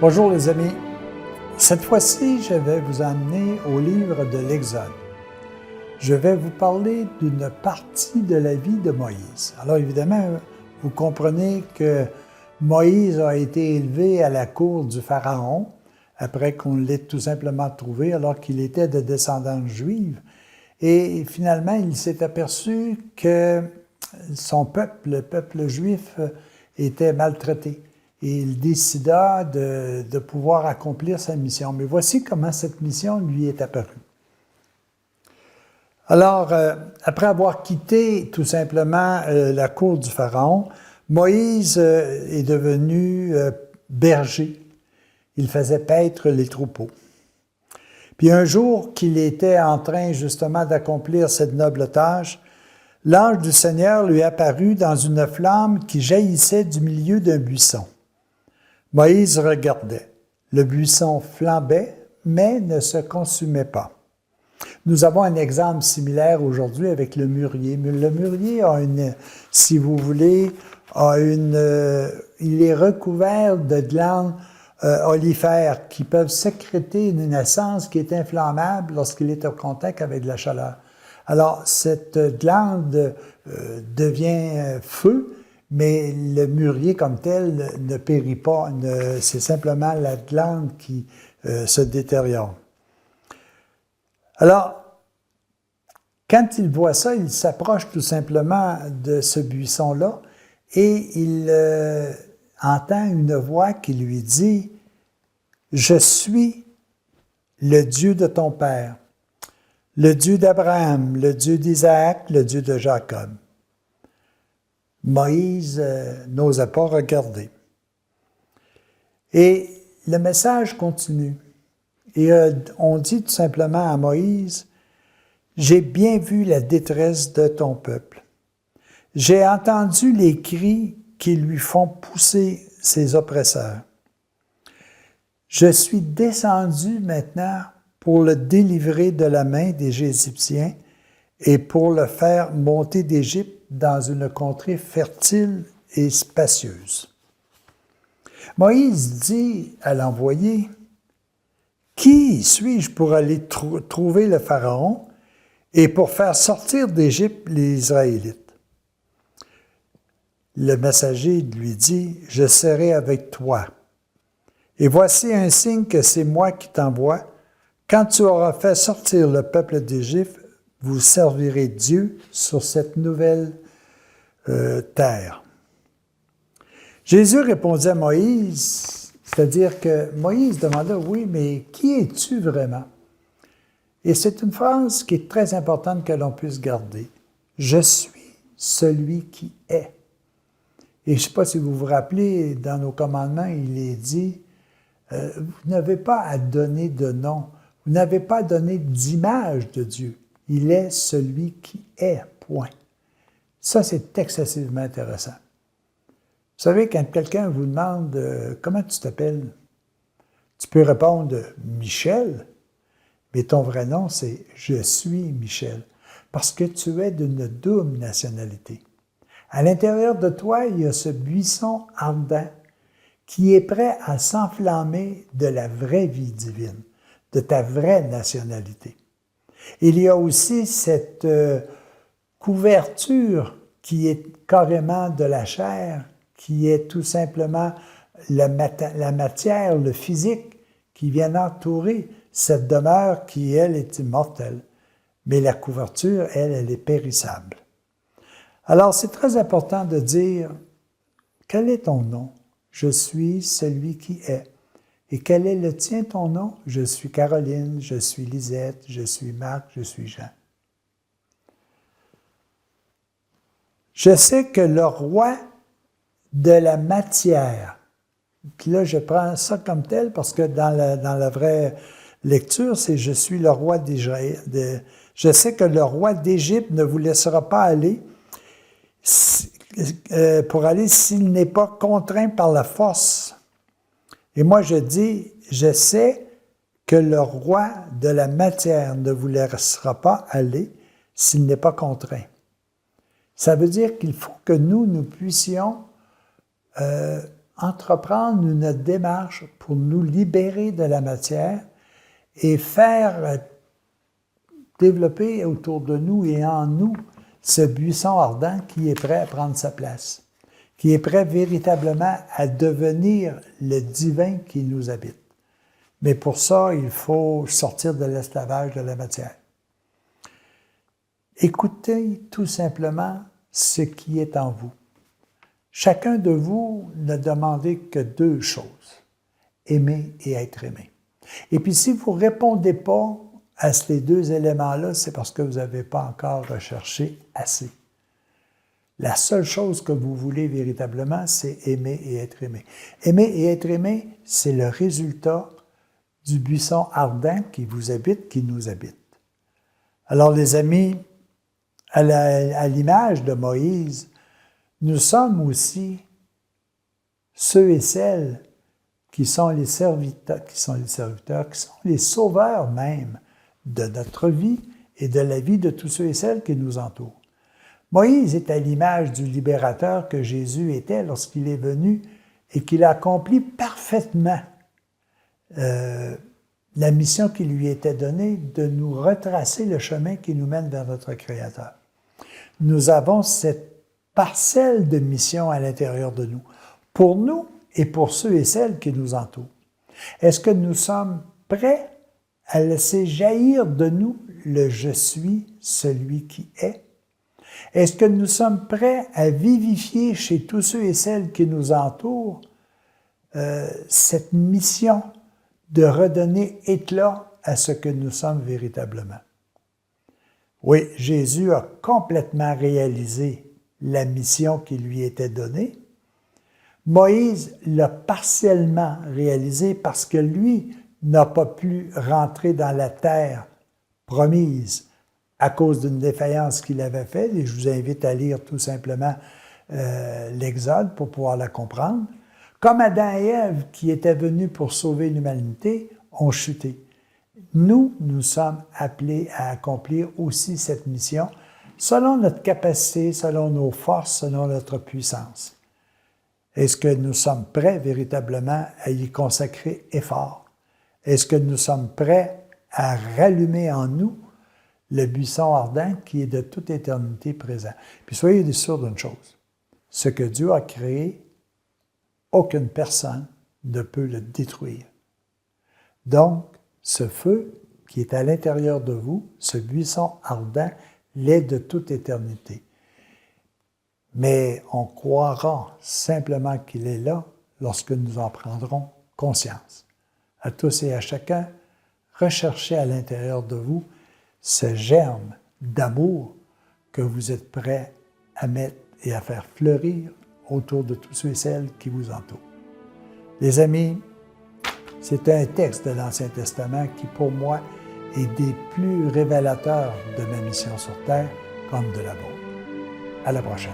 Bonjour les amis, cette fois-ci je vais vous emmener au livre de l'Exode. Je vais vous parler d'une partie de la vie de Moïse. Alors évidemment, vous comprenez que Moïse a été élevé à la cour du Pharaon après qu'on l'ait tout simplement trouvé alors qu'il était de descendance juive. Et finalement, il s'est aperçu que son peuple, le peuple juif, était maltraité. Et il décida de pouvoir accomplir sa mission. Mais voici comment cette mission lui est apparue. Alors, après avoir quitté tout simplement la cour du Pharaon, Moïse est devenu berger. Il faisait paître les troupeaux. Puis un jour qu'il était en train justement d'accomplir cette noble tâche, l'ange du Seigneur lui apparut dans une flamme qui jaillissait du milieu d'un buisson. Moïse regardait. Le buisson flambait, mais ne se consumait pas. Nous avons un exemple similaire aujourd'hui avec le mûrier. Le mûrier a si vous voulez, il est recouvert de glandes olifères qui peuvent sécréter une essence qui est inflammable lorsqu'il est en contact avec de la chaleur. Alors, cette glande devient feu, mais le mûrier comme tel ne périt pas, c'est simplement la glande qui se détériore. Alors, quand il voit ça, il s'approche tout simplement de ce buisson-là et il entend une voix qui lui dit « Je suis le Dieu de ton père, le Dieu d'Abraham, le Dieu d'Isaac, le Dieu de Jacob. » Moïse n'osait pas regarder. Et le message continue. Et on dit tout simplement à Moïse, « J'ai bien vu la détresse de ton peuple. J'ai entendu les cris qui lui font pousser ses oppresseurs. Je suis descendu maintenant pour le délivrer de la main des Égyptiens et pour le faire monter d'Égypte dans une contrée fertile et spacieuse. » Moïse dit à l'envoyé, « Qui suis-je pour aller trouver le Pharaon et pour faire sortir d'Égypte les Israélites? » Le messager lui dit, « Je serai avec toi. Et voici un signe que c'est moi qui t'envoie. Quand tu auras fait sortir le peuple d'Égypte, vous servirez Dieu sur cette nouvelle terre. » Jésus répondit à Moïse, c'est-à-dire que Moïse demanda, « Oui, mais qui es-tu vraiment? » Et c'est une phrase qui est très importante que l'on puisse garder. « Je suis celui qui est. » Et je ne sais pas si vous vous rappelez, dans nos commandements, il est dit, vous n'avez pas à donner de nom, vous n'avez pas à donner d'image de Dieu. Il est celui qui est, point. Ça, c'est excessivement intéressant. Vous savez, quand quelqu'un vous demande « Comment tu t'appelles? » Tu peux répondre « Michel », mais ton vrai nom, c'est « Je suis Michel », parce que tu es d'une double nationalité. À l'intérieur de toi, il y a ce buisson ardent qui est prêt à s'enflammer de la vraie vie divine, de ta vraie nationalité. Il y a aussi cette couverture qui est carrément de la chair, qui est tout simplement la matière, le physique, qui vient entourer cette demeure qui, elle, est immortelle. Mais la couverture, elle est périssable. Alors, c'est très important de dire, quel est ton nom? Je suis celui qui est. Et quel est le tien, ton nom? Je suis Caroline, je suis Lisette, je suis Marc, je suis Jean. Je sais que le roi de la matière, puis là je prends ça comme tel parce que dans la vraie lecture, c'est « Je suis le roi d'Israël ». Je sais que le roi d'Égypte ne vous laissera pas aller pour aller s'il n'est pas contraint par la force. Et moi je dis, je sais que le roi de la matière ne vous laissera pas aller s'il n'est pas contraint. Ça veut dire qu'il faut que nous puissions entreprendre une démarche pour nous libérer de la matière et faire développer autour de nous et en nous ce buisson ardent qui est prêt à prendre sa place, qui est prêt véritablement à devenir le divin qui nous habite. Mais pour ça, il faut sortir de l'esclavage de la matière. Écoutez tout simplement ce qui est en vous. Chacun de vous ne demandez que deux choses, aimer et être aimé. Et puis si vous ne répondez pas à ces deux éléments-là, c'est parce que vous n'avez pas encore recherché assez. La seule chose que vous voulez véritablement, c'est aimer et être aimé. Aimer et être aimé, c'est le résultat du buisson ardent qui vous habite, qui nous habite. Alors les amis, à l'image de Moïse, nous sommes aussi ceux et celles qui sont les serviteurs, qui sont les sauveurs même de notre vie et de la vie de tous ceux et celles qui nous entourent. Moïse est à l'image du libérateur que Jésus était lorsqu'il est venu et qu'il a accompli parfaitement la mission qui lui était donnée de nous retracer le chemin qui nous mène vers notre Créateur. Nous avons cette parcelle de mission à l'intérieur de nous, pour nous et pour ceux et celles qui nous entourent. Est-ce que nous sommes prêts à laisser jaillir de nous le « je suis celui qui est » ? Est-ce que nous sommes prêts à vivifier chez tous ceux et celles qui nous entourent cette mission de redonner éclat à ce que nous sommes véritablement? Oui, Jésus a complètement réalisé la mission qui lui était donnée. Moïse l'a partiellement réalisé parce que lui n'a pas pu rentrer dans la terre promise à cause d'une défaillance qu'il avait faite. Et je vous invite à lire tout simplement l'Exode pour pouvoir la comprendre. Comme Adam et Ève, qui étaient venus pour sauver l'humanité, ont chuté. Nous sommes appelés à accomplir aussi cette mission selon notre capacité, selon nos forces, selon notre puissance. Est-ce que nous sommes prêts véritablement à y consacrer effort? Est-ce que nous sommes prêts à rallumer en nous le buisson ardent qui est de toute éternité présent? Puis soyez sûrs d'une chose, ce que Dieu a créé, aucune personne ne peut le détruire. Donc, ce feu qui est à l'intérieur de vous, ce buisson ardent, l'est de toute éternité. Mais on croira simplement qu'il est là lorsque nous en prendrons conscience. À tous et à chacun, recherchez à l'intérieur de vous ce germe d'amour que vous êtes prêts à mettre et à faire fleurir autour de tous ceux et celles qui vous entourent. Les amis, c'est un texte de l'Ancien Testament qui, pour moi, est des plus révélateurs de ma mission sur Terre comme de la vôtre. À la prochaine.